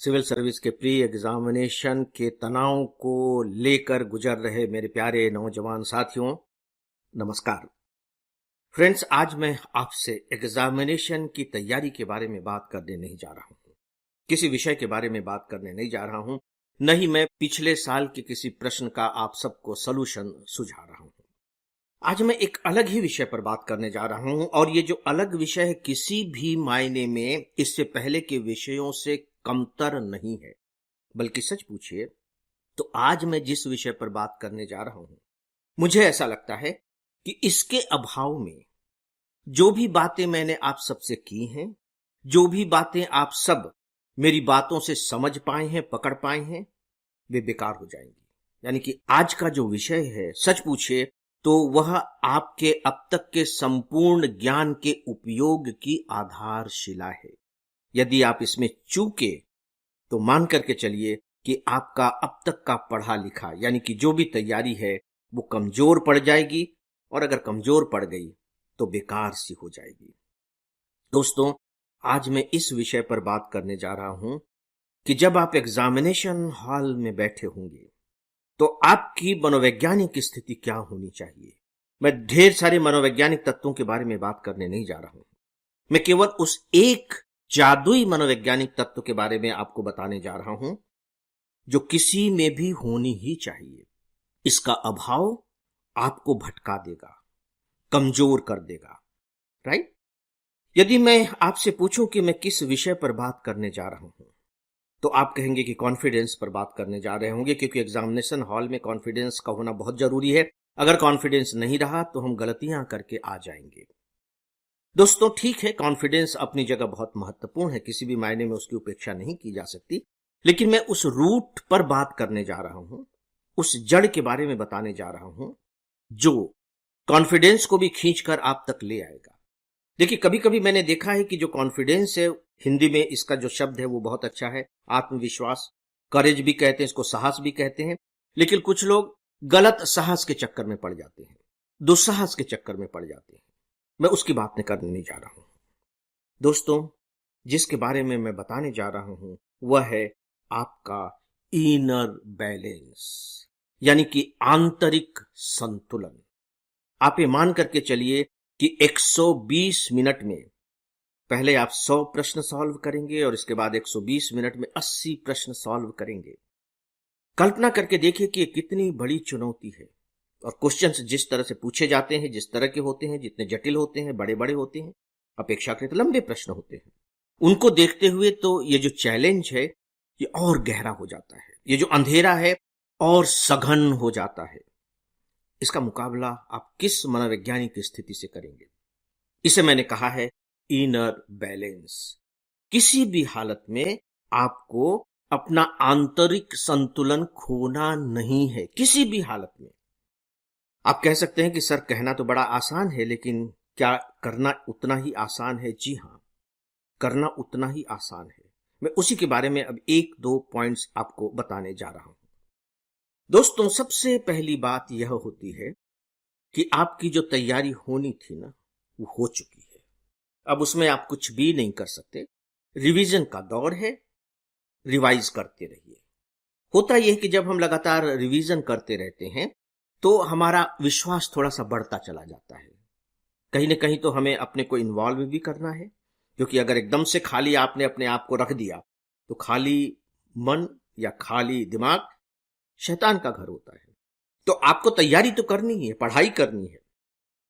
Civil service के pre examination के तनाव को लेकर गुजर रहे मेरे प्यारे नौजवान साथियों, नमस्कार। फ्रेंड्स, आज मैं आपसे एग्जामिनेशन की तैयारी के बारे में बात करने नहीं जा रहा हूं। किसी विषय के बारे में बात करने नहीं जा रहा हूं, न ही मैं पिछले साल के किसी प्रश्न का आप सबको सलूशन सुझा रहा हूं। आज मैं एक अलग ही विषय पर बात करने जा रहा हूं, और ये जो अलग विषय है किसी भी मायने में इससे पहले के विषयों से कमतर नहीं है। बल्कि सच पूछिए तो आज मैं जिस विषय पर बात करने जा रहा हूं, मुझे ऐसा लगता है कि इसके अभाव में जो भी बातें मैंने आप सबसे की हैं, जो भी बातें आप सब मेरी बातों से समझ पाए हैं, पकड़ पाए हैं, वे बेकार हो जाएंगी। यानी कि आज का जो विषय है, सच पूछिए तो वह आपके अब तक के संपूर्ण ज्ञान के उपयोग की आधारशिला है। यदि आप इसमें चूके तो मान करके चलिए कि आपका अब तक का पढ़ा लिखा यानी कि जो भी तैयारी है वो कमजोर पड़ जाएगी, और अगर कमजोर पड़ गई तो बेकार सी हो जाएगी। दोस्तों, आज मैं इस विषय पर बात करने जा रहा हूं कि जब आप एग्जामिनेशन हॉल में बैठे होंगे तो आपकी मनोवैज्ञानिक स्थिति क्या होनी चाहिए। मैं ढेर सारे मनोवैज्ञानिक तत्वों के बारे में बात करने नहीं जा रहा हूं। मैं केवल उस एक जादुई मनोवैज्ञानिक तत्व के बारे में आपको बताने जा रहा हूं जो किसी में भी होनी ही चाहिए। इसका अभाव आपको भटका देगा, कमजोर कर देगा, राइट? यदि मैं आपसे पूछूं कि मैं किस विषय पर बात करने जा रहा हूं तो आप कहेंगे कि कॉन्फिडेंस पर बात करने जा रहे होंगे, क्योंकि एग्जामिनेशन हॉल में कॉन्फिडेंस का होना बहुत जरूरी है। अगर कॉन्फिडेंस नहीं रहा तो हम गलतियां करके आ जाएंगे। दोस्तों, ठीक है, कॉन्फिडेंस अपनी जगह बहुत महत्वपूर्ण है, किसी भी मायने में उसकी उपेक्षा नहीं की जा सकती। लेकिन मैं उस रूट पर बात करने जा रहा हूं, उस जड़ के बारे में बताने जा रहा हूं जो कॉन्फिडेंस को भी खींचकर आप तक ले आएगा। देखिए, कभी कभी मैंने देखा है कि जो कॉन्फिडेंस है, हिंदी में इसका जो शब्द है वो बहुत अच्छा है, आत्मविश्वास, करेज भी कहते हैं इसको, साहस भी कहते हैं। लेकिन कुछ लोग गलत साहस के चक्कर में पड़ जाते हैं, दुस्साहस के चक्कर में पड़ जाते हैं। मैं उसकी बात नहीं करने नहीं जा रहा हूं। दोस्तों, जिसके बारे में मैं बताने जा रहा हूं वह है आपका इनर बैलेंस, यानी कि आंतरिक संतुलन। आप ये मान करके चलिए कि 120 मिनट में पहले आप 100 प्रश्न सॉल्व करेंगे और इसके बाद 120 मिनट में 80 प्रश्न सॉल्व करेंगे। कल्पना करके देखिए कि ये कितनी बड़ी चुनौती है। और क्वेश्चंस जिस तरह से पूछे जाते हैं, जिस तरह के होते हैं, जितने जटिल होते हैं, बड़े बड़े होते हैं, अपेक्षाकृत लंबे प्रश्न होते हैं, उनको देखते हुए तो ये जो चैलेंज है ये और गहरा हो जाता है। ये जो अंधेरा है और सघन हो जाता है। इसका मुकाबला आप किस मनोवैज्ञानिक स्थिति से करेंगे? इसे मैंने कहा है इनर बैलेंस। किसी भी हालत में आपको अपना आंतरिक संतुलन खोना नहीं है, किसी भी हालत में। आप कह सकते हैं कि सर, कहना तो बड़ा आसान है, लेकिन क्या करना उतना ही आसान है? जी हां, करना उतना ही आसान है। मैं उसी के बारे में अब एक दो पॉइंट्स आपको बताने जा रहा हूं। दोस्तों, सबसे पहली बात यह होती है कि आपकी जो तैयारी होनी थी ना, वो हो चुकी है। अब उसमें आप कुछ भी नहीं कर सकते। रिवीजन का दौर है, रिवाइज करते रहिए। होता यह है कि जब हम लगातार रिवीजन करते रहते हैं तो हमारा विश्वास थोड़ा सा बढ़ता चला जाता है। कहीं ना कहीं तो हमें अपने को इन्वॉल्व भी करना है, क्योंकि अगर एकदम से खाली आपने अपने आप को रख दिया तो खाली मन या खाली दिमाग शैतान का घर होता है। तो आपको तैयारी तो करनी ही है, पढ़ाई करनी है,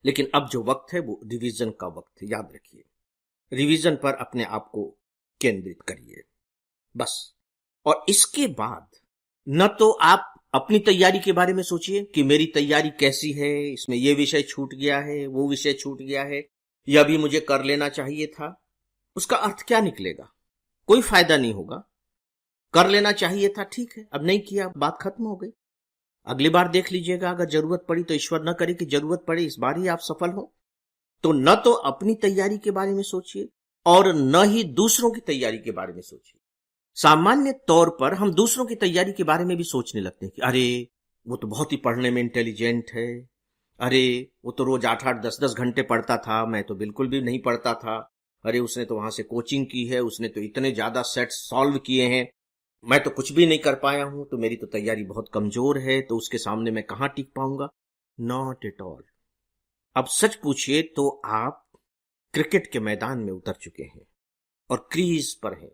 लेकिन अब जो वक्त है वो रिवीजन का वक्त है। याद रखिए, रिवीजन पर अपने आप को केंद्रित करिए, बस। और इसके बाद न तो आप अपनी तैयारी के बारे में सोचिए कि मेरी तैयारी कैसी है, इसमें ये विषय छूट गया है, वो विषय छूट गया है, यह भी मुझे कर लेना चाहिए था। उसका अर्थ क्या निकलेगा? कोई फायदा नहीं होगा। कर लेना चाहिए था, ठीक है, अब नहीं किया, बात खत्म हो गई। अगली बार देख लीजिएगा, अगर जरूरत पड़ी तो, ईश्वर न करे कि जरूरत पड़े, इस बार ही आप सफल हो। तो न तो अपनी तैयारी के बारे में सोचिए और न ही दूसरों की तैयारी के बारे में सोचिए। सामान्य तौर पर हम दूसरों की तैयारी के बारे में भी सोचने लगते हैं कि अरे वो तो बहुत ही पढ़ने में इंटेलिजेंट है, अरे वो तो रोज 8-8 10-10 घंटे पढ़ता था, मैं तो बिल्कुल भी नहीं पढ़ता था, अरे उसने तो वहां से कोचिंग की है, उसने तो इतने ज्यादा सेट सॉल्व किए हैं, मैं तो कुछ भी नहीं कर पाया हूं, तो मेरी तो तैयारी बहुत कमजोर है, तो उसके सामने मैं कहां टिक पाऊंगा। Not at all. अब सच पूछिए तो आप क्रिकेट के मैदान में उतर चुके हैं और क्रीज पर हैं।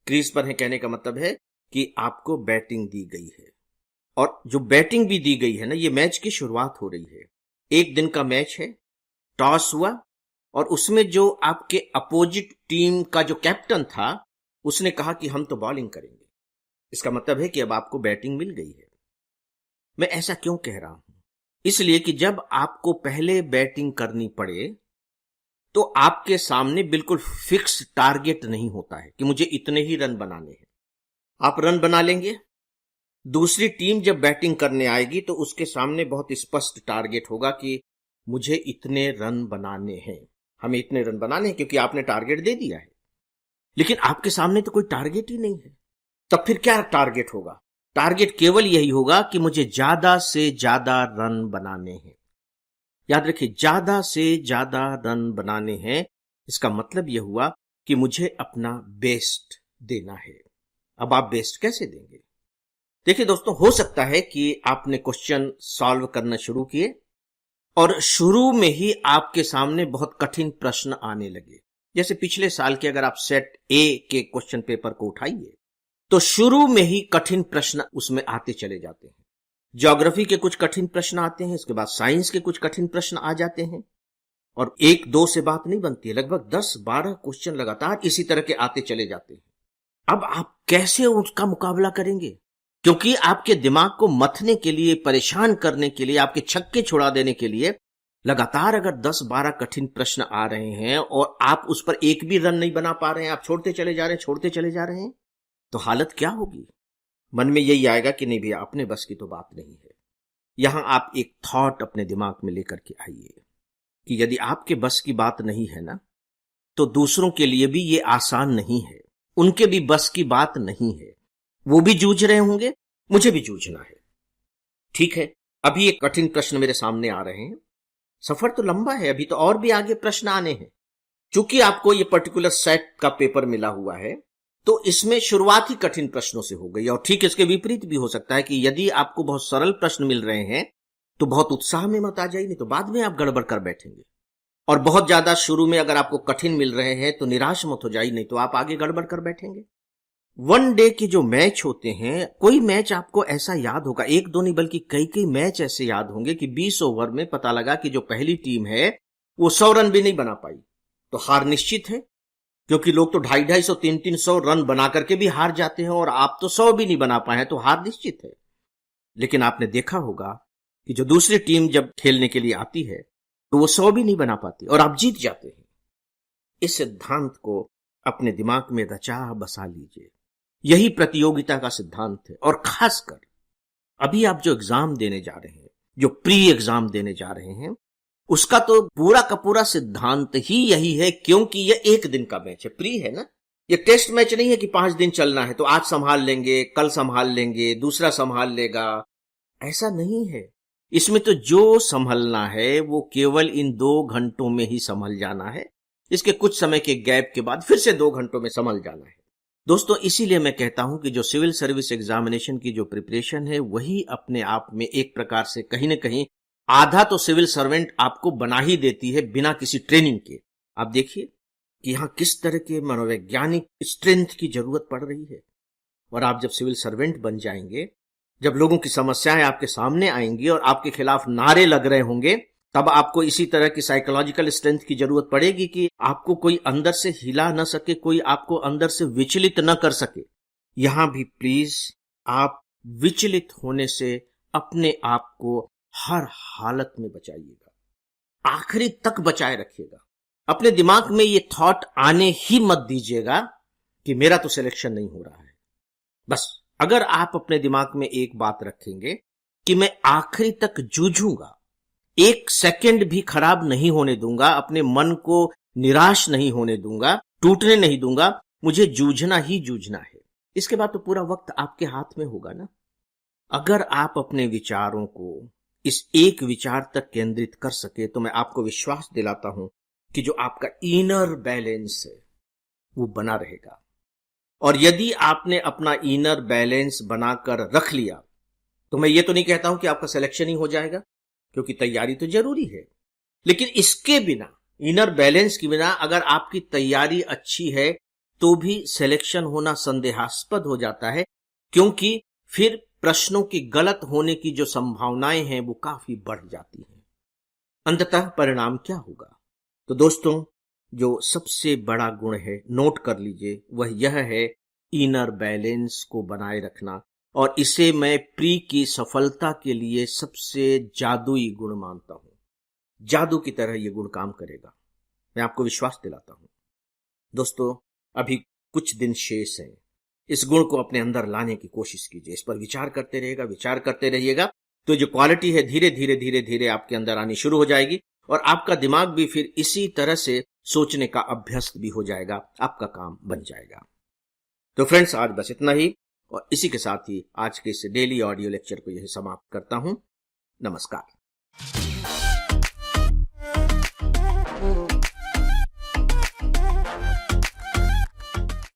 क्रीज पर हैं कहने का मतलब है कि आपको बैटिंग दी गई है, और जो बैटिंग भी दी गई है ना, ये मैच की शुरुआत हो रही है। एक दिन का मैच है, टॉस हुआ और उसमें जो आपके अपोजिट टीम का जो कैप्टन था उसने कहा कि हम तो बॉलिंग करेंगे। इसका मतलब है कि अब आपको बैटिंग मिल गई है। मैं ऐसा क्यों कह रहा हूं? इसलिए कि जब आपको पहले बैटिंग करनी पड़े तो आपके सामने बिल्कुल फिक्स टारगेट नहीं होता है कि मुझे इतने ही रन बनाने हैं। आप रन बना लेंगे, दूसरी टीम जब बैटिंग करने आएगी तो उसके सामने बहुत स्पष्ट टारगेट होगा कि मुझे इतने रन बनाने हैं, हमें इतने रन बनाने हैं, क्योंकि आपने टारगेट दे दिया है। लेकिन आपके सामने तो कोई टारगेट ही नहीं है। तब फिर क्या टारगेट होगा? टारगेट केवल यही होगा कि मुझे ज्यादा से ज्यादा रन बनाने हैं। याद रखिए, ज्यादा से ज्यादा रन बनाने हैं, इसका मतलब यह हुआ कि मुझे अपना बेस्ट देना है। अब आप बेस्ट कैसे देंगे? देखिए दोस्तों, हो सकता है कि आपने क्वेश्चन सॉल्व करना शुरू किए और शुरू में ही आपके सामने बहुत कठिन प्रश्न आने लगे। जैसे पिछले साल के अगर आप सेट ए के क्वेश्चन पेपर को उठाइए तो शुरू में ही कठिन प्रश्न उसमें आते चले जाते हैं। ज्योग्राफी के कुछ कठिन प्रश्न आते हैं, इसके बाद साइंस के कुछ कठिन प्रश्न आ जाते हैं, और एक दो से बात नहीं बनती है, लगभग 10-12 क्वेश्चन लगातार इसी तरह के आते चले जाते हैं। अब आप कैसे उसका मुकाबला करेंगे? क्योंकि आपके दिमाग को मथने के लिए, परेशान करने के लिए, आपके छक्के छुड़ा देने के लिए लगातार अगर 10-12 कठिन प्रश्न आ रहे हैं और आप उस पर एक भी रन नहीं बना पा रहे हैं, आप छोड़ते चले जा रहे हैं, छोड़ते चले जा रहे हैं, तो हालत क्या होगी? मन में यही आएगा कि नहीं भैया, अपने बस की तो बात नहीं है। यहां आप एक थॉट अपने दिमाग में लेकर के आइए कि यदि आपके बस की बात नहीं है ना, तो दूसरों के लिए भी ये आसान नहीं है, उनके भी बस की बात नहीं है। वो भी जूझ रहे होंगे, मुझे भी जूझना है। ठीक है, अभी ये कठिन प्रश्न मेरे सामने आ रहे हैं, सफर तो लंबा है, अभी तो और भी आगे प्रश्न आने हैं। चूंकि आपको ये पर्टिकुलर सेट का पेपर मिला हुआ है, तो इसमें शुरुआत ही कठिन प्रश्नों से हो गई। और ठीक इसके विपरीत भी हो सकता है कि यदि आपको बहुत सरल प्रश्न मिल रहे हैं तो बहुत उत्साह में मत आ जाइए, नहीं तो बाद में आप गड़बड़ कर बैठेंगे। और बहुत ज्यादा शुरू में अगर आपको कठिन मिल रहे हैं तो निराश मत हो जाइए, नहीं तो आप आगे गड़बड़ कर बैठेंगे। वन डे के जो मैच होते हैं, कोई मैच आपको ऐसा याद होगा, एक दो नहीं बल्कि कई कई मैच ऐसे याद होंगे कि 20 ओवर में पता लगा कि जो पहली टीम है वो 100 रन भी नहीं बना पाई, तो हार निश्चित है। क्योंकि लोग तो 250-250, 300-300 रन बना करके भी हार जाते हैं, और आप तो 100 भी नहीं बना पाए हैं, तो हार निश्चित है। लेकिन आपने देखा होगा कि जो दूसरी टीम जब खेलने के लिए आती है तो वो 100 भी नहीं बना पाती और आप जीत जाते हैं। इस सिद्धांत को अपने दिमाग में रचा बसा लीजिए। यही प्रतियोगिता का सिद्धांत है। और खासकर अभी आप जो एग्जाम देने जा रहे हैं, जो प्री एग्जाम देने जा रहे हैं, उसका तो पूरा का पूरा सिद्धांत ही यही है, क्योंकि यह एक दिन का मैच है, प्री है ना। यह टेस्ट मैच नहीं है कि 5 दिन चलना है तो आज संभाल लेंगे, कल संभाल लेंगे, दूसरा संभाल लेगा, ऐसा नहीं है। इसमें तो जो संभलना है वो केवल इन 2 घंटों में ही संभल जाना है। इसके कुछ समय के गैप के बाद फिर से 2 घंटों में संभल जाना है। दोस्तों, इसीलिए मैं कहता हूं कि जो सिविल सर्विस एग्जामिनेशन की जो प्रिपरेशन है, वही अपने आप में एक प्रकार से कहीं ना कहीं आधा तो सिविल सर्वेंट आपको बना ही देती है बिना किसी ट्रेनिंग के। आप देखिए कि यहां किस तरह के मनोवैज्ञानिक स्ट्रेंथ की जरूरत पड़ रही है। और आप जब सिविल सर्वेंट बन जाएंगे, जब लोगों की समस्याएं आपके सामने आएंगी और आपके खिलाफ नारे लग रहे होंगे, तब आपको इसी तरह की साइकोलॉजिकल स्ट्रेंथ की जरूरत पड़ेगी कि आपको कोई अंदर से हिला न सके, कोई आपको अंदर से विचलित न कर सके। यहां भी प्लीज आप विचलित होने से अपने आप को हर हालत में बचाइएगा, आखिरी तक बचाए रखिएगा। अपने दिमाग में ये थॉट आने ही मत दीजिएगा कि मेरा तो सिलेक्शन नहीं हो रहा है। बस अगर आप अपने दिमाग में एक बात रखेंगे कि मैं आखिरी तक जूझूंगा, 1 सेकंड भी खराब नहीं होने दूंगा, अपने मन को निराश नहीं होने दूंगा, टूटने नहीं दूंगा, मुझे जूझना ही जूझना है, इसके बाद तो पूरा वक्त आपके हाथ में होगा ना। अगर आप अपने विचारों को इस एक विचार तक केंद्रित कर सके तो मैं आपको विश्वास दिलाता हूं कि जो आपका इनर बैलेंस है वो बना रहेगा। और यदि आपने अपना इनर बैलेंस बनाकर रख लिया तो मैं ये तो नहीं कहता हूं कि आपका सिलेक्शन ही हो जाएगा, क्योंकि तैयारी तो जरूरी है, लेकिन इसके बिना, इनर बैलेंस के बिना अगर आपकी तैयारी अच्छी है तो भी सिलेक्शन होना संदेहास्पद हो जाता है, क्योंकि फिर प्रश्नों के गलत होने की जो संभावनाएं हैं वो काफी बढ़ जाती हैं। अंततः परिणाम क्या होगा? तो दोस्तों, जो सबसे बड़ा गुण है, नोट कर लीजिए, वह यह है इनर बैलेंस को बनाए रखना। और इसे मैं प्री की सफलता के लिए सबसे जादुई गुण मानता हूं। जादू की तरह यह गुण काम करेगा, मैं आपको विश्वास दिलाता हूं। दोस्तों, अभी कुछ दिन शेष हैं, इस गुण को अपने अंदर लाने की कोशिश कीजिए, इस पर विचार करते रहिएगा तो जो क्वालिटी है धीरे धीरे आपके अंदर आनी शुरू हो जाएगी और आपका दिमाग भी फिर इसी तरह से सोचने का अभ्यस्त भी हो जाएगा, आपका काम बन जाएगा। तो फ्रेंड्स, आज बस इतना ही, और इसी के साथ ही आज के इस डेली ऑडियो लेक्चर को यही समाप्त करता हूं। नमस्कार।